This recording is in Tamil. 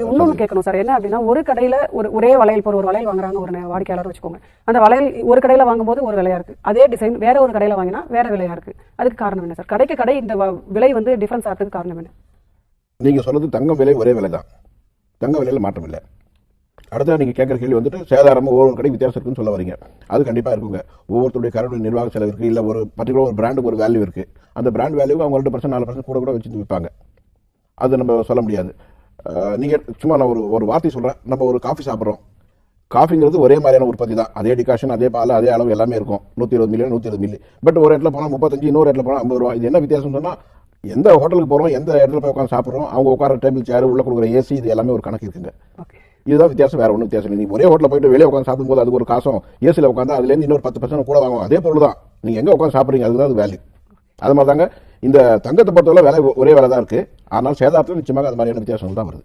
இது இன்னொன்று கேட்கணும் சார். என்ன அப்படின்னா, ஒரு கடையில் ஒரே வளையல் ஒரு வளையல் வாங்குறாங்க ஒரு வாடிக்கையாளர் வச்சுக்கோங்க. அந்த வளையல் ஒரு கடையில் வாங்கும்போது ஒரு விலையா இருக்கு, அதே டிசைன் வேற ஒரு கடையில் வாங்கினா வேற விலையா இருக்கு. அதுக்கு காரணம் என்ன சார்? கடைக்கு கடை இந்த விலை வந்து டிஃபரன்ஸ் ஆகிறதுக்கு காரணம் என்ன? நீங்க சொன்னது தங்கம் விலை ஒரே விலை தான், தங்க விலையில மாற்றம் இல்லை. அடுத்த நீங்க கேட்குற கேள்வி வந்துட்டு சேதாரமும் ஒவ்வொரு கடை வித்தியாசம் இருக்குன்னு சொல்ல வரீங்க. அது கண்டிப்பாக இருக்குங்க. ஒவ்வொருத்தருடைய கடையுடைய நிர்வாக செலவு இருக்குது, இல்லை ஒரு பர்டிகுலர் ஒரு பிராண்டுக்கு ஒரு வேல்யூ இருக்குது. அந்த பிராண்ட் வேல்யூ அவங்க 2% 4% கூட வச்சு விற்பாங்க. அது நம்ம சொல்ல முடியாது. நீங்கள் சும்மா நான் ஒரு வார்த்தை சொல்கிறேன். நம்ம ஒரு காஃபி சாப்பிட்றோம். காஃபிங்கிறது ஒரே மாதிரியான உற்பத்தி தான், அதே டிகாஷன், அதே பால், அதே அளவு எல்லாமே இருக்கும். 120 மில்லி 120 மில்லி. பட் ஒரு இடத்துல போனால் 35, இன்னொரு இடத்துல போனால் 50 ரூபா. இது என்ன வித்தியாசம் சொன்னால், எந்த ஹோட்டலுக்கு போகிறோம், எந்த இடத்துல போய் உட்காந்து சாப்பிட்றோம், அவங்க உட்கார டேபிள் சேர், உள்ள கொடுக்குற ஏசி, இது எல்லாமே ஒரு கணக்கு இருக்குங்க. இதுதான் வித்தியாசம், வேற ஒன்றும் வித்தியாசம் இல்லை. நீங்கள் ஒரே ஹோட்டலில் போயிட்டு வெளியே உட்காந்து சாப்பிடும்போது அதுக்கு ஒரு காசும், ஏசியில் உட்காந்து அதுலேருந்து இன்னொரு 10% கூட வாங்குவோம். அதே பொருள் தான், நீங்கள் எங்கே உட்காந்து சாப்பிட்றீங்க அதுதான் அது வேல்யூ. அது மாதிரி தாங்க இந்த தங்கத்தை பொறுத்தவரை விலை ஒரே வேலை தான் இருக்குது. ஆனால் சேதாரத்தில் நிச்சயமாக அது மாதிரியான வித்தியாசங்கள் தான் வருது.